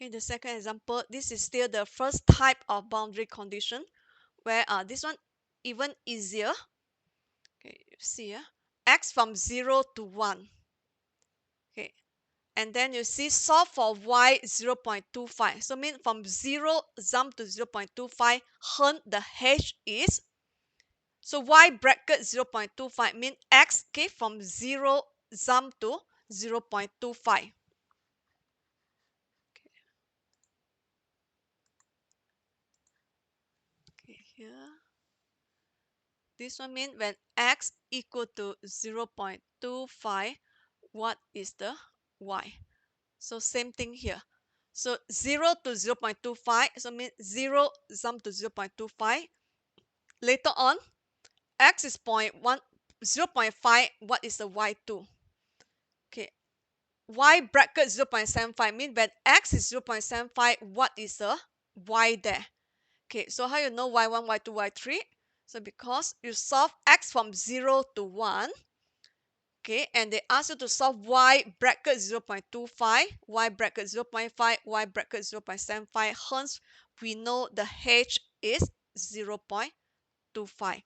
Okay, the second example, this is still the first type of boundary condition where this one even easier. Okay, you see x from 0 to 1. Okay, and then you see solve for y 0.25. So mean from 0 jump to 0.25, hence the h is, so y bracket 0.25 mean x, okay, from 0 jump to 0.25. Okay, here. This one means when x equal to 0.25, what is the y? So same thing here. So 0 to 0.25, so means 0 jump to 0.25. Later on, x is 0.5, what is the y2? Okay, y bracket 0.75 means when x is 0.75, what is the y there? Okay, so how you know y1, y2, y3? So because you solve x from 0 to 1, okay, and they ask you to solve y bracket 0.25, y bracket 0.5, y bracket 0.75. Hence, we know the h is 0.25.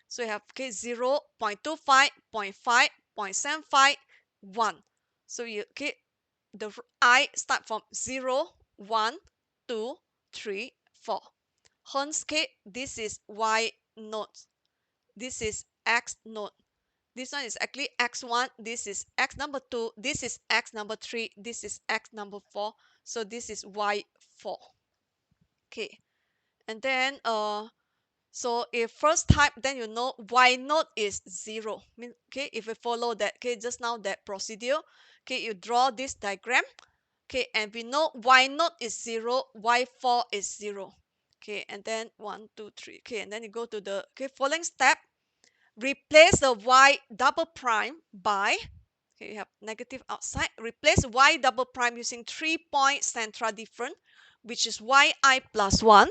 So you have, okay, 0 0.25, 0.5, 0.75, 1. So you, okay, the I start from 0, 1, 2, 3, 4. Hence, okay, this is y node. This is x node. This one is actually x1. This is x number 2. This is x number 3. This is x number 4. So this is y4. Okay. And then so if first type, then you know y node is 0. Okay, if you follow that, okay, just now that procedure, okay, you draw this diagram. Okay, and we know y node is 0, y4 is 0. Okay, and then 1, 2, 3. Okay, and then you go to the, okay, following step. Replace the y double prime by, okay, you have negative outside. Replace y double prime using 3-point central difference, which is yi plus 1,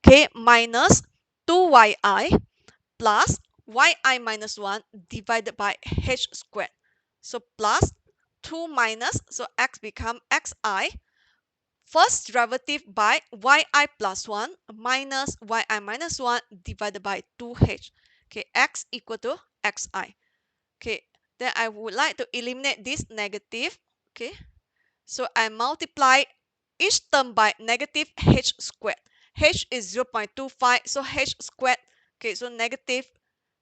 okay, minus 2yi plus yi minus 1 divided by h squared. So plus 2 minus, so x become xi. First derivative by yi plus 1 minus yi minus 1 divided by 2h. Okay, x equal to xi. Okay, then I would like to eliminate this negative. Okay, so I multiply each term by negative h squared. H is 0.25, so h squared. Okay, so negative,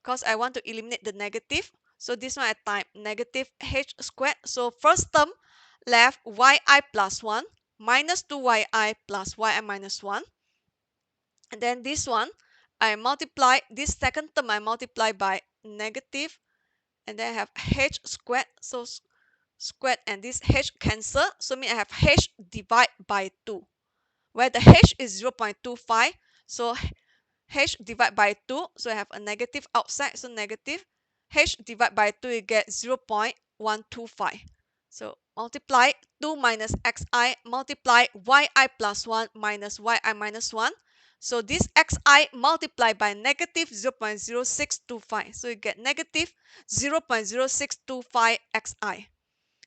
because I want to eliminate the negative. So this one I type negative h squared. So first term left yi plus 1 minus 2yi plus yi minus 1. And then this one, I multiply, this second term I multiply by negative, and then I have h squared. So squared and this h cancel. So mean I have h divide by 2, where the h is 0.25. So h divide by 2. So I have a negative outside. So negative h divide by 2, you get 0.125. So multiply 2 minus xi, multiply yi plus 1 minus yi minus 1. So this xi multiplied by negative 0.0625. So you get negative 0.0625 xi.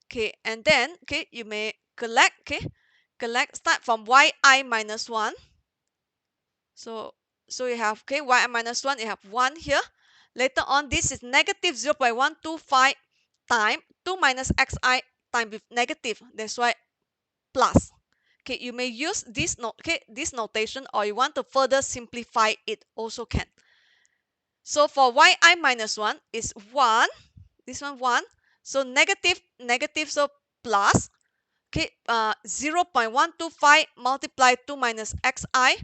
Okay, and then, okay, you may collect, okay, collect, start from yi minus 1. So you have, okay, yi minus 1, you have 1 here. Later on, this is negative 0.125 times 2 minus xi times with negative. That's why plus. Okay, you may use this note, okay, this notation, or you want to further simplify it also can. So for yi minus 1 is 1. This one 1. So negative, negative, so plus. Okay, 0.125 multiply 2 minus xi.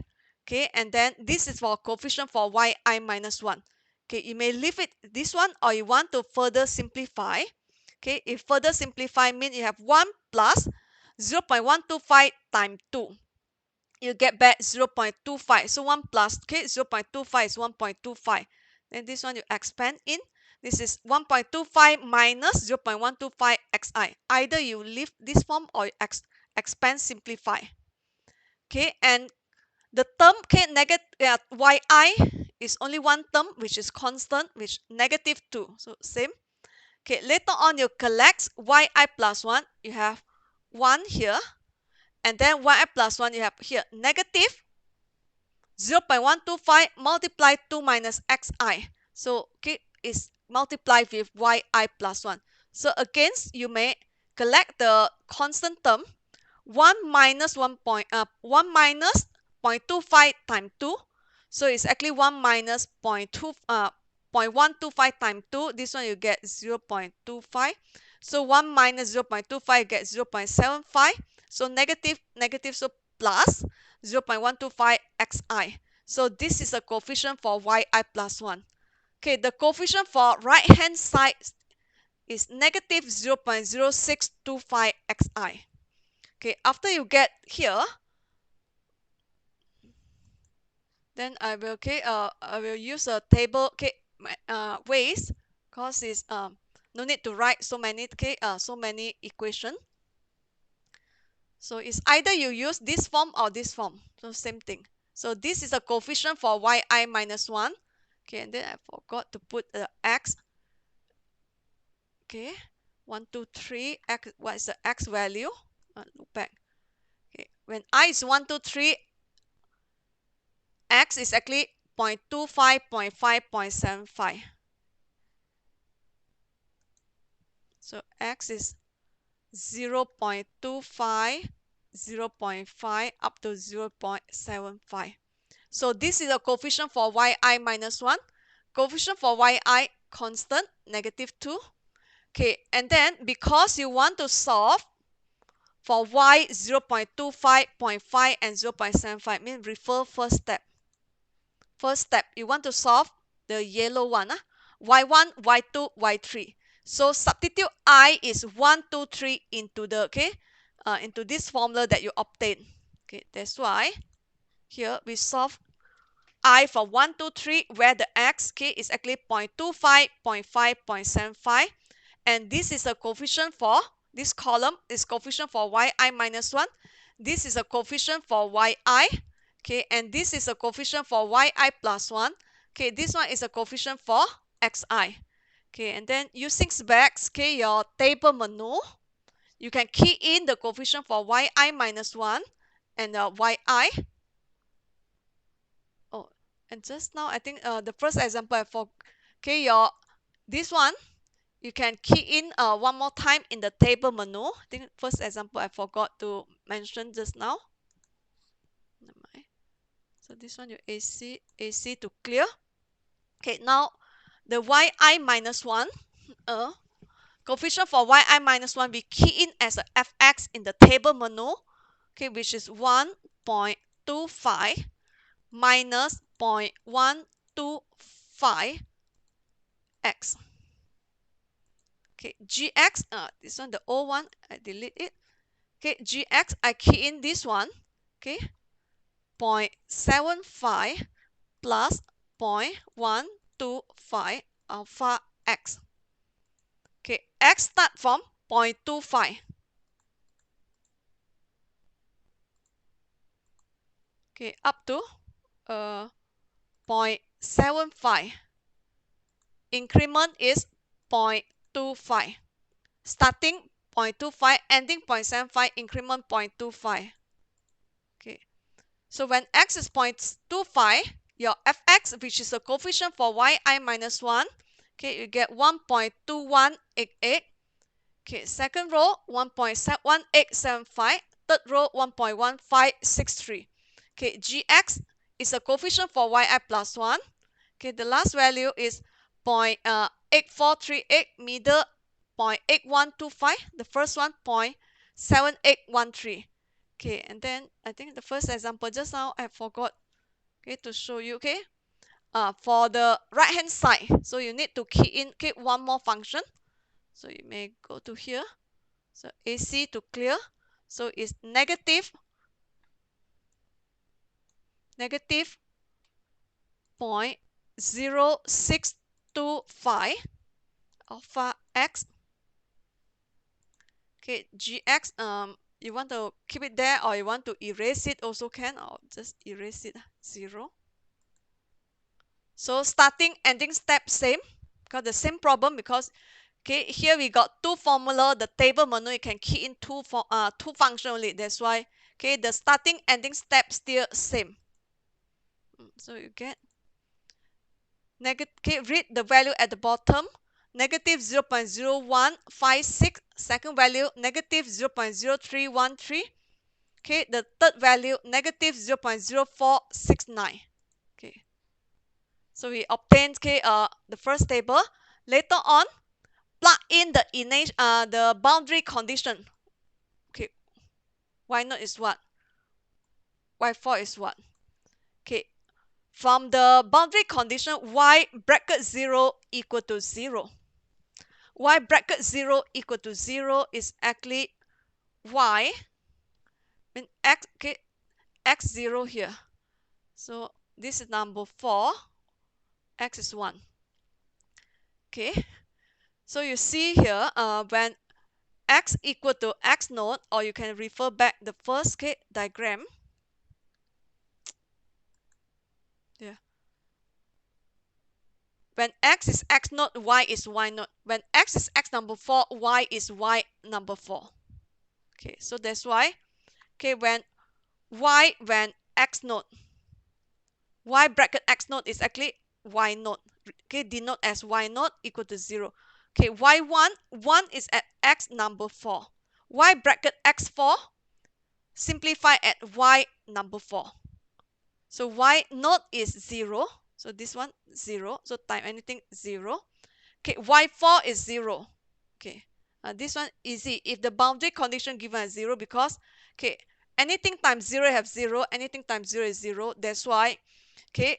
Okay, and then this is for coefficient for yi minus 1. Okay, you may leave it this one, or you want to further simplify. Okay, if further simplify means you have 1 plus 0.125 times 2. You get back 0.25. So 1 plus, okay, 0.25 is 1.25. Then this one you expand in. This is 1.25 minus 0.125 xi. Either you leave this form or you expand, simplify. Okay, and the term, okay, negative yi is only one term, which is constant, which negative 2. So same. Okay, later on you collect yi plus 1. You have 1 here. and then yi plus 1, you have here negative 0.125 multiply 2 minus xi. So okay, is multiplied with yi plus 1. So again, you may collect the constant term 1 minus 1 minus 0.25 times 2. So it's actually 1 minus 0.125 times 2. This one you get 0.25. So 1 minus 0.25 gets 0.75. So negative, negative, so plus 0.125 xi. So this is a coefficient for yi plus 1. Okay, the coefficient for right hand side is negative 0.0625 xi. Okay, after you get here, then I will use a table ways, because it's no need to write so many equation. So it's either you use this form or this form, so same thing. So this is a coefficient for yi minus 1. Okay, and then I forgot to put the x. Okay, 1 2 3 x. What is the x value? Look back. Okay, when I is 1 2 3, x is actually 0.25, 0.5, 0.75. So x is 0.25, 0.5 up to 0.75. So this is a coefficient for yi minus 1. Coefficient for yi constant, negative 2. Okay, and then because you want to solve for y 0.25, 0.5, and 0.75, means refer first step. First step, you want to solve the yellow one, y1, y2, y3. So substitute I is 1 2 3 into the into this formula that you obtain. Okay, that's why here we solve I for 1 2 3, where the x is actually 0.25, 0.5, 0.75, and this is a coefficient for this column is coefficient for yi minus 1. This is a coefficient for yi. Okay, and this is a coefficient for yi plus 1. Okay, this one is a coefficient for xi. Okay, and then using specs, okay, your table menu, you can key in the coefficient for yi minus 1 and yi. Oh, and just now I think the first example okay, this one you can key in one more time in the table menu. I think first example I forgot to mention just now. Never mind. So this one you AC to clear. Okay, now the yi minus 1, coefficient for yi minus 1, we key in as a fx in the table menu, okay, which is 1.25 minus 0.125 x. Okay, gx, this one, the old one, I delete it. Okay, gx, I key in this one, okay, 0.75 plus 0.125 alpha x. Okay, x start from 0.25. Okay, up to 0.75. Increment is 0.25. Starting 0.25, ending 0.75, increment 0.25. Okay, so when x is 0.25, your fx, which is a coefficient for yi minus 1, okay, you get 1.2188. Okay, second row 1.1875, third row 1.1563. Okay, gx is a coefficient for yi plus 1. Okay, the last value is 0.8438, middle 0.8125, the first one 0.7813. Okay, and then I think the first example just now I forgot, okay, to show you. Okay, for the right hand side, so you need to key in one more function. So you may go to here. So AC to clear. So it's negative 0.0625 alpha x. Okay, gx, you want to keep it there or you want to erase it also can, or just erase it, 0. So starting, ending step same, got the same problem because okay, here we got two formula, the table menu, you can key in two function only. That's why Okay, the starting ending step still same. So you get negative, okay, read the value at the bottom. Negative 0.0156, second value negative 0.0313. Okay, the third value negative 0.0469. Okay, so we obtained, okay, the first table. Later on, plug in the boundary condition. Okay, y0 is what? y4 is what? Okay, from the boundary condition, y bracket 0 equal to 0. Y bracket 0 equal to 0 is actually y, when x, okay, x0 here. So this is number 4, x is 1. Okay, so you see here, when x equal to x naught, or you can refer back the first diagram. Yeah. When x is x naught, y is y naught. When x is x number 4, y is y number 4. Okay, so that's why, okay, when x naught, y bracket x naught is actually y naught. Okay, denote as y naught equal to 0. Okay, y1, 1 is at x number 4. Y bracket x4, simplify at y number 4. So y naught is 0. So this one 0. So time anything 0. Okay, y4 is 0. Okay, this one easy. If the boundary condition given as 0, because okay, anything times 0 have 0, anything times 0 is 0. That's why, okay,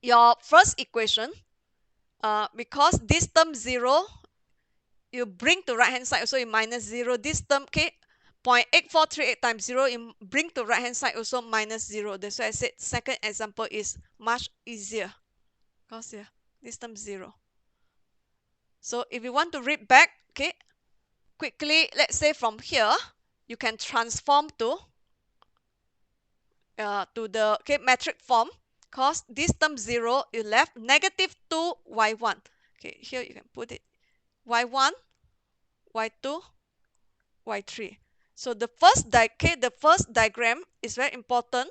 your first equation, because this term 0, you bring to right hand side, so you minus 0. This term, okay, 0.8438 times 0, you bring to right hand side also minus 0. That's why I said second example is much easier, because yeah, this term 0. So if you want to read back, okay, quickly, let's say from here, you can transform to the metric form, because this term 0, you left negative 2 y1. Okay, here you can put it y1, y2, y3. So the first diagram is very important.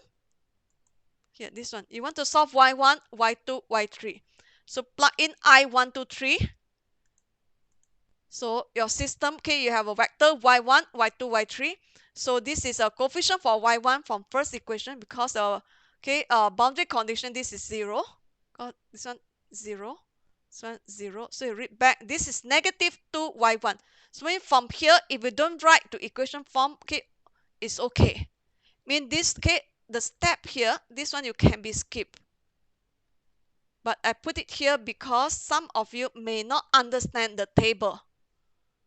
Here, this one. You want to solve y1, y2, y3. So plug in I1, 2, 3. So your system, okay, you have a vector y1, y2, y3. So this is a coefficient for y1 from first equation, because boundary condition, this is 0. This one 0. This one 0. So you read back. This is negative 2 y1. So from here, if you don't write to equation form, okay, it's okay. Mean this, okay, the step here, this one you can be skipped. But I put it here because some of you may not understand the table.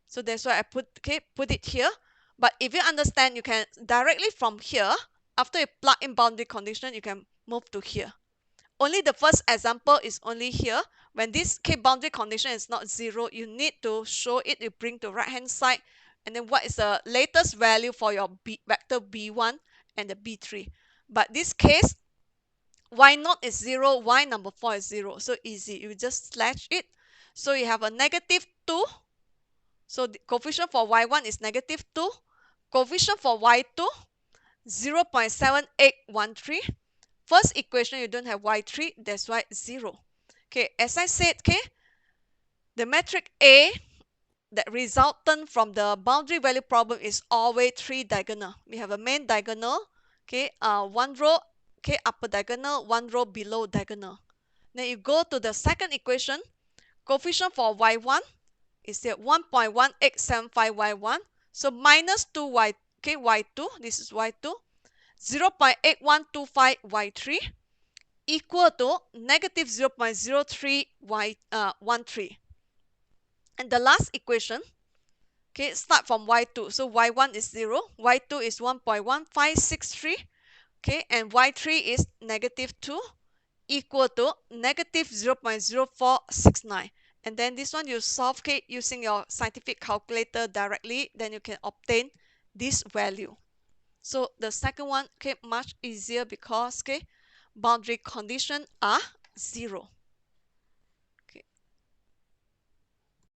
So that's why I put it here. But if you understand, you can directly from here, after you plug in boundary condition, you can move to here. Only the first example is only here. When this boundary condition is not 0, you need to show it, you bring to right hand side, and then what is the latest value for your vector b1 and the b3. But this case, y0 is 0, y number 4 is 0. So easy, you just slash it. So you have a negative 2. So the coefficient for y1 is negative 2. Coefficient for y2, 0.7813. First equation, you don't have y3, that's why 0. Okay, as I said, okay, the metric A, that resultant from the boundary value problem, is always 3 diagonal. We have a main diagonal, okay, one row, okay, upper diagonal, one row below diagonal. Then you go to the second equation, coefficient for y1 is here 1.1875y1. So minus 2y, okay, y2, this is y2, 0.8125y3 equal to negative 0.0313. And the last equation, okay, start from y2. So y1 is 0, y2 is 1.1563, okay, and y3 is negative 2 equal to negative 0.0469. And then this one you solve, okay, using your scientific calculator directly, then you can obtain this value. So the second one, okay, much easier because, okay, boundary condition are 0.